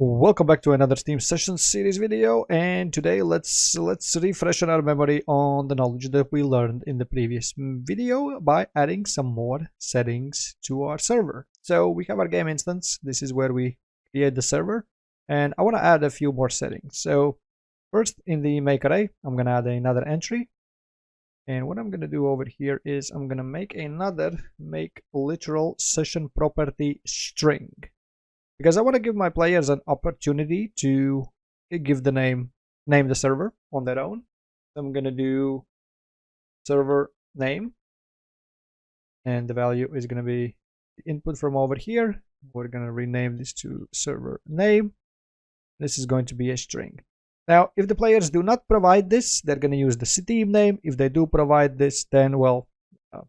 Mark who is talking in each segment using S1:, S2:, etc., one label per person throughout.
S1: Welcome back to another Steam Session series video, and today let's refresh our memory on the knowledge that we learned in the previous video by adding some more settings to our server. So we have our game instance. This is where we create the server, and I want to add a few more settings. So first, in the make array, I'm going to add another entry, and what I'm going to do over here is I'm going to make another make literal session property string, because I want to give my players an opportunity to give the name the server on their own. So I'm going to do server name, and the value is going to be the input from over here. We're going to rename this to server name. This is going to be a string. Now, if the players do not provide this, they're going to use the Steam name. If they do provide this, then well,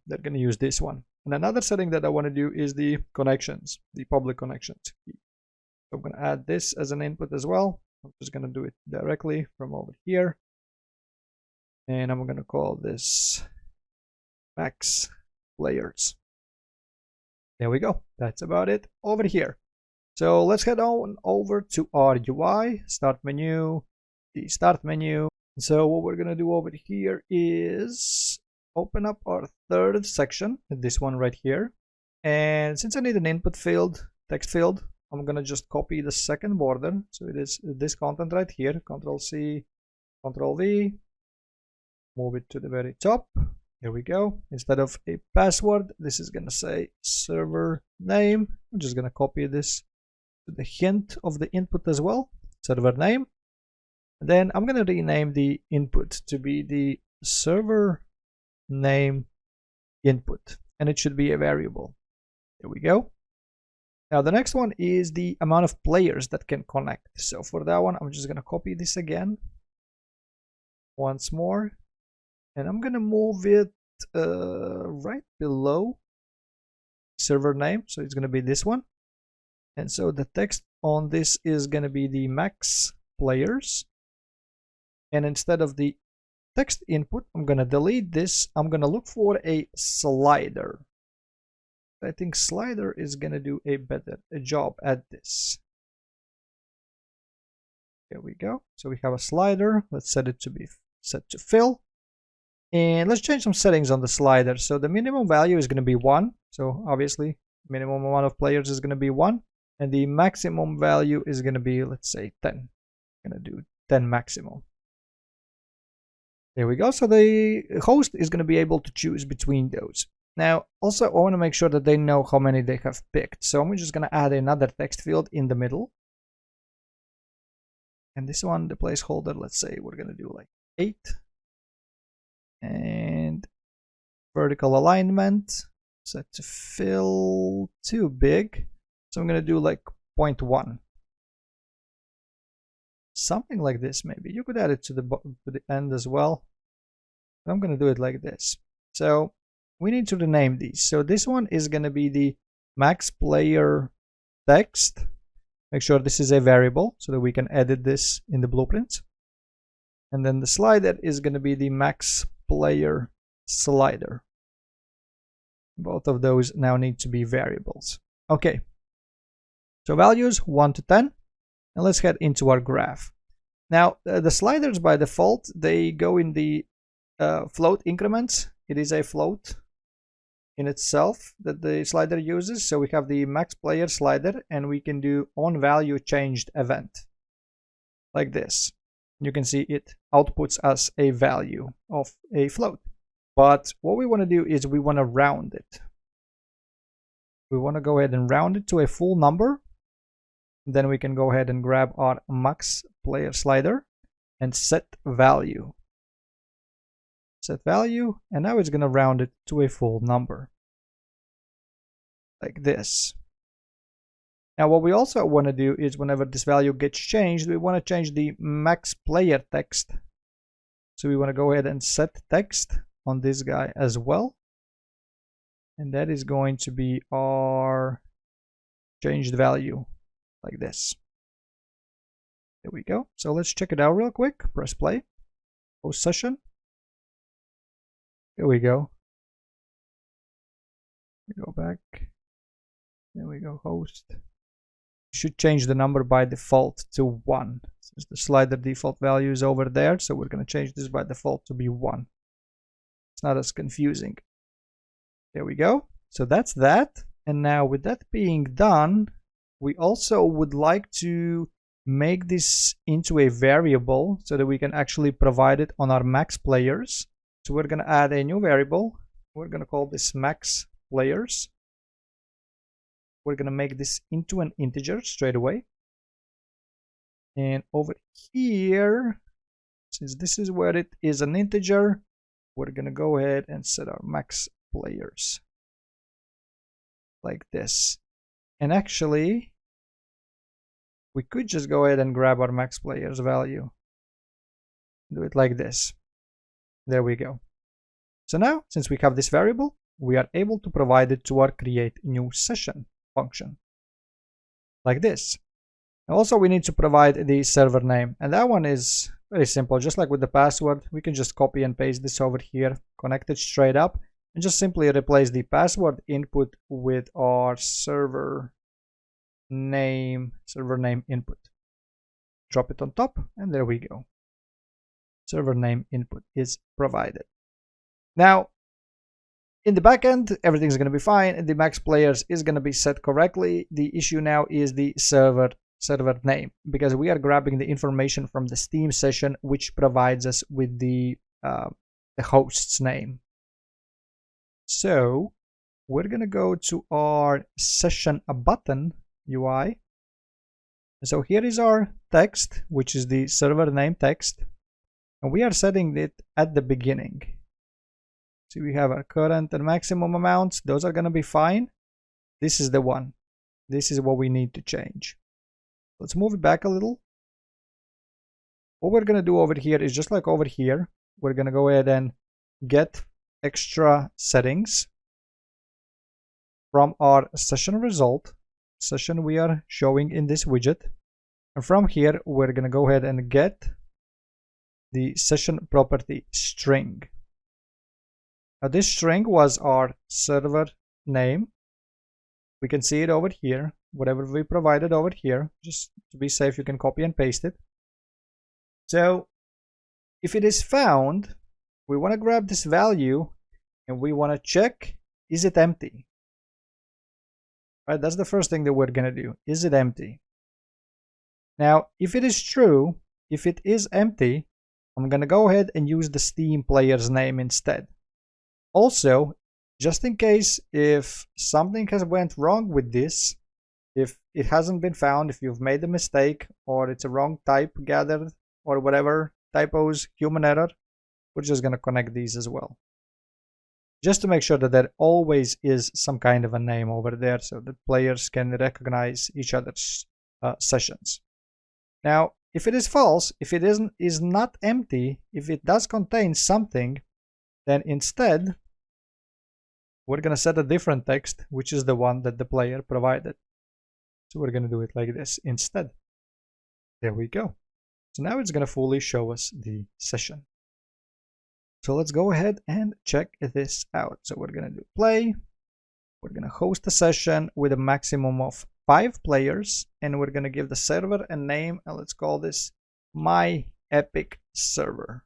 S1: they're going to use this one. And another setting that I want to do is the connections, the public connections. So I'm going to add this as an input as well. I'm just going to do it directly from over here. And I'm going to call this max players. There we go. That's about it over here. So let's head on over to our UI, start menu, the start menu. So what we're going to do over here is open up our third section, this one right here. And since I need an input field, text field, I'm going to just copy the second border. So it is this content right here. Control C, Control V, move it to the very top. Here we go. Instead of a password, this is going to say server name. I'm just going to copy this to the hint of the input as well, server name. And then I'm going to rename the input to be the server name input, and it should be a variable. There we go. Now the next one is the amount of players that can connect. So for that one, I'm just going to copy this again once more, and I'm going to move it right below server name. So it's going to be this one. And so the text on this is going to be the max players. And instead of the text input, I'm going to delete this. I'm going to look for a slider. I think slider is going to do a better job at this. There we go. So we have a slider. Let's set it to be set to fill. And let's change some settings on the slider. So the minimum value is going to be 1. So obviously, minimum amount of players is going to be 1. And the maximum value is going to be, let's say, 10. I'm going to do 10 maximum. There we go. So the host is going to be able to choose between those. Now, also, I want to make sure that they know how many they have picked. So I'm just going to add another text field in the middle. And this one, the placeholder, let's say we're going to do like 8. And vertical alignment, set to fill too big. So I'm going to do like 0.1. Something like this, maybe. You could add it to the end as well. But I'm going to do it like this. So we need to rename these. So this one is going to be the max player text. Make sure this is a variable so that we can edit this in the blueprints. And then the slider is going to be the max player slider. Both of those now need to be variables. Okay. So values 1 to 10. And let's head into our graph. Now, the sliders by default, they go in the float increments. It is a float in itself that the slider uses. So we have the max player slider, and we can do on value changed event like this. You can see it outputs us a value of a float. But what we want to do is we want to round it. We want to go ahead and round it to a full number. Then we can go ahead and grab our max player slider and set value. Set value, and now it's going to round it to a full number. Like this. Now what we also want to do is whenever this value gets changed, we want to change the max player text. So we want to go ahead and set text on this guy as well. And that is going to be our changed value. Like this. There we go. So let's check it out real quick. Press play. Host session. Here we go. We go back. There we go. Host. should change the number by default to 1. Since the slider default value is over there, so we're going to change this by default to be 1. It's not as confusing. There we go. So that's that. And now with that being done, we also would like to make this into a variable so that we can actually provide it on our max players. So we're going to add a new variable. We're going to call this max players. We're going to make this into an integer straight away. And over here, since this is where it is an integer, we're going to go ahead and set our max players like this. And actually, we could just go ahead and grab our max players value. Do it like this. There we go. So now, since we have this variable, we are able to provide it to our create new session function. Like this. Also, we need to provide the server name. And that one is very simple. Just like with the password, we can just copy and paste this over here, connect it straight up, and just simply replace the password input with our server name input. Drop it on top, and there we go. Server name input is provided. Now, in the backend, everything's going to be fine, and the max players is going to be set correctly. The issue now is the server name, because we are grabbing the information from the Steam session, which provides us with the host's name. So we're going to go to our session button UI. So here is our text, which is the server name text, and we are setting it at the beginning. So we have our current and maximum amounts. Those are going to be fine. This is the one. This is what we need to change. Let's move it back a little. What we're going to do over here is just like over here. We're going to go ahead and get extra settings from our session result, session we are showing in this widget. And from here, we're going to go ahead and get the session property string. Now this string was our server name. We can see it over here, whatever we provided over here. Just to be safe, you can copy and paste it. So if it is found, we want to grab this value and we want to check, is it empty? Right, that's the first thing that we're going to do. Is it empty? Now, if it is true, if it is empty, I'm going to go ahead and use the Steam player's name instead. Also, just in case if something has went wrong with this, if it hasn't been found, if you've made a mistake or it's a wrong type gathered or whatever, typos, human error, we're just going to connect these as well. Just to make sure that there always is some kind of a name over there so that players can recognize each other's sessions. Now, if it is false, if it is not empty, if it does contain something, then instead, we're going to set a different text, which is the one that the player provided. So we're going to do it like this instead. There we go. So now it's going to fully show us the session. So let's go ahead and check this out. So we're going to do play. We're going to host a session with a maximum of 5 players, and we're going to give the server a name, and let's call this my epic server.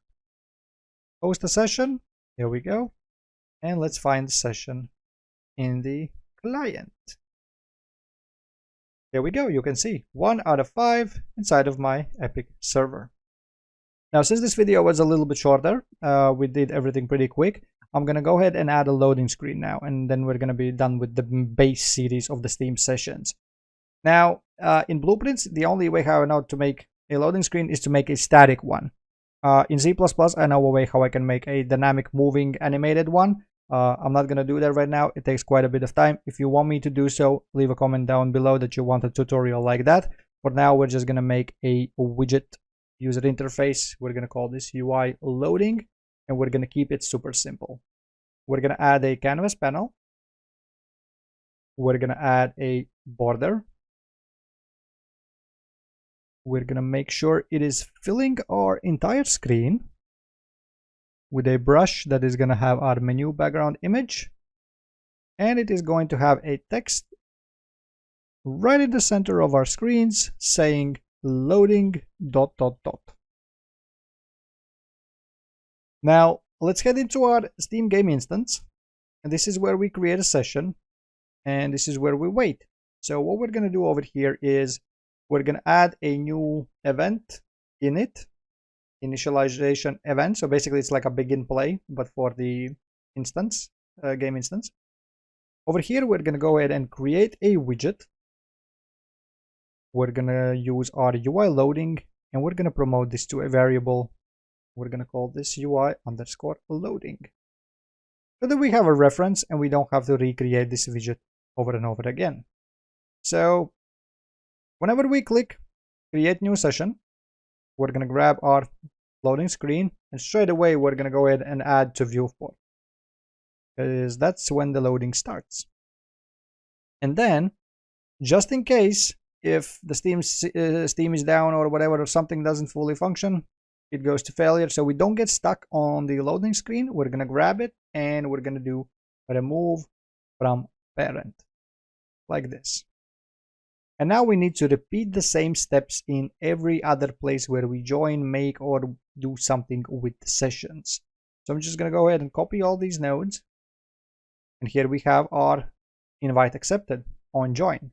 S1: Host a session. Here we go. And let's find the session in the client. There we go. You can see 1 out of 5 inside of my epic server. Now, since this video was a little bit shorter, we did everything pretty quick. I'm going to go ahead and add a loading screen now, and then we're going to be done with the base series of the Steam sessions. Now, in Blueprints, the only way how I know to make a loading screen is to make a static one. In C++, I know a way how I can make a dynamic moving animated one. I'm not going to do that right now. It takes quite a bit of time. If you want me to do so, leave a comment down below that you want a tutorial like that. For now, we're just going to make a widget user interface. We're going to call this UI loading, and we're going to keep it super simple. We're going to add a canvas panel. We're going to add a border. We're going to make sure it is filling our entire screen with a brush that is going to have our menu background image, and it is going to have a text right in the center of our screens saying loading ... Now let's head into our Steam game instance, and this is where we create a session, and this is where we wait. So what we're going to do over here is we're going to add a new event in it, initialization event. So basically it's like a begin play, but for the instance, game instance. Over here, we're going to go ahead and create a widget. We're going to use our UI loading, and we're going to promote this to a variable. We're going to call this UI_loading. So that we have a reference and we don't have to recreate this widget over and over again. So whenever we click create new session, we're going to grab our loading screen, and straight away we're going to go ahead and add to viewport, because that's when the loading starts. And then, just in case if the Steam is down or whatever, or something doesn't fully function, it goes to failure. So we don't get stuck on the loading screen, we're going to grab it and we're going to do remove from parent, like this. And now we need to repeat the same steps in every other place where we join, make, or do something with the sessions. So I'm just going to go ahead and copy all these nodes. And here we have our invite accepted on join.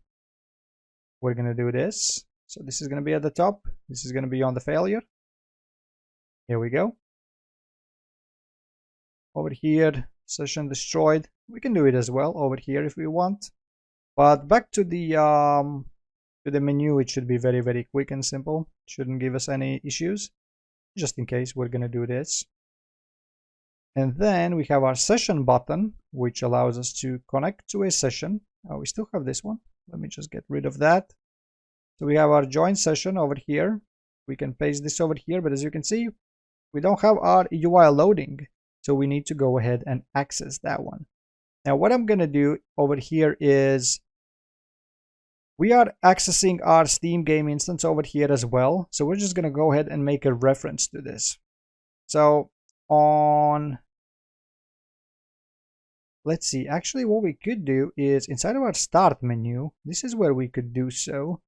S1: We're going to do this. So this is going to be at the top. This is going to be on the failure. Here we go. Over here, session destroyed. We can do it as well over here if we want. But back to the menu, it should be very, very quick and simple. Shouldn't give us any issues. Just in case, we're going to do this. And then we have our session button, which allows us to connect to a session. Oh, we still have this one. Let me just get rid of that. So we have our join session over here. We can paste this over here, but as you can see, we don't have our UI loading. So we need to go ahead and access that one. Now what I'm going to do over here is we are accessing our Steam game instance over here as well. So we're just going to go ahead and make a reference to this. So let's see, actually what we could do is inside of our start menu, this is where we could do so.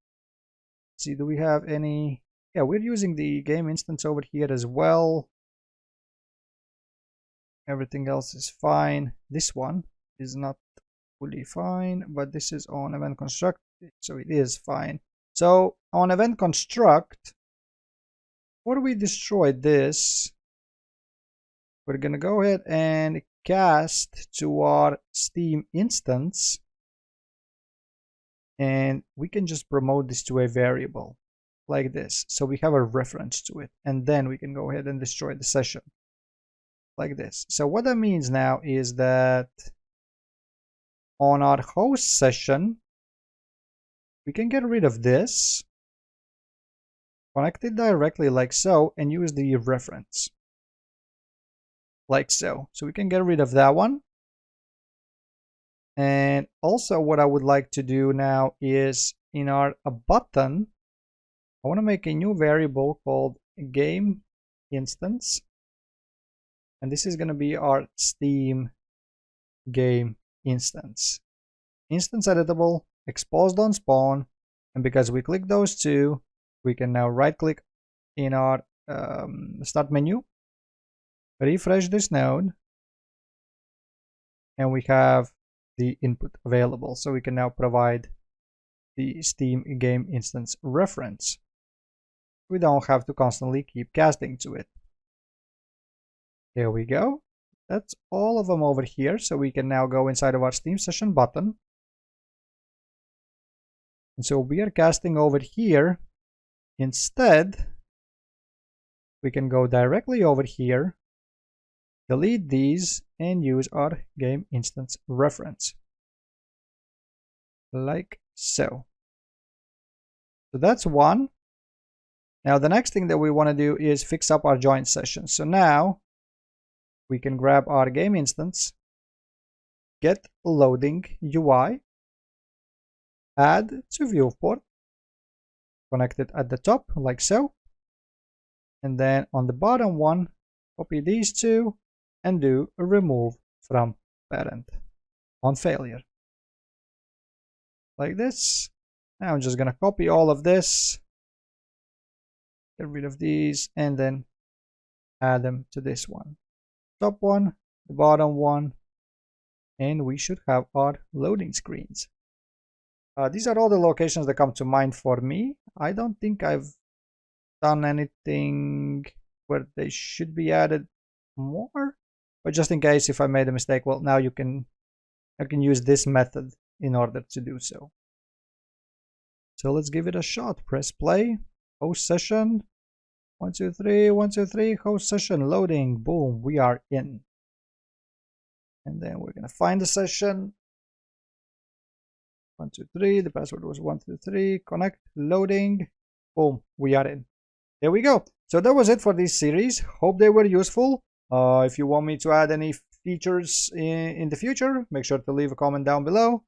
S1: Let's see, do we have any? Yeah, we're using the game instance over here as well. Everything else is fine. This one is not fully fine, but this is on event construct, so it is fine. So on event construct, before we destroy this, we're gonna go ahead and cast to our Steam instance, and we can just promote this to a variable like this, so we have a reference to it, and then we can go ahead and destroy the session like this. So what that means now is that on our host session, we can get rid of this, connect it directly like so, and use the reference like so. So we can get rid of that one. And also what I would like to do now is in our button, I want to make a new variable called game instance. And this is going to be our Steam game instance. Instance editable, exposed on spawn, and because we click those two, we can now right click in our start menu, refresh this node, and we have the input available. So we can now provide the Steam game instance reference. We don't have to constantly keep casting to it. Here we go. That's all of them over here. So we can now go inside of our Steam session button. And so we are casting over here. Instead, we can go directly over here, delete these, and use our game instance reference. Like so. So that's one. Now the next thing that we want to do is fix up our join session. So now we can grab our game instance, get loading UI, add to viewport, connect it at the top like so, and then on the bottom one, copy these two and do a remove from parent on failure like this. Now I'm just gonna copy all of this, get rid of these, and then add them to this one. Top one, the bottom one, and we should have our loading screens. These are all the locations that come to mind for me. I don't think I've done anything where they should be added more, but just in case if I made a mistake, well, now you can use this method in order to do so. So let's give it a shot. Press play, host session, 1 2 3 1 2 3, host session, loading, boom, we are in. And then we're gonna find the session. 1 2 3, the password was 1 2 3, connect, loading, boom, we are in. There we go. So that was it for this series. Hope they were useful. If you want me to add any features in the future, make sure to leave a comment down below.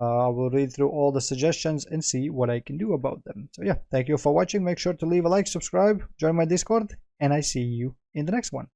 S1: I will read through all the suggestions and see what I can do about them. So yeah, thank you for watching. Make sure to leave a like, subscribe, join my Discord, and I see you in the next one.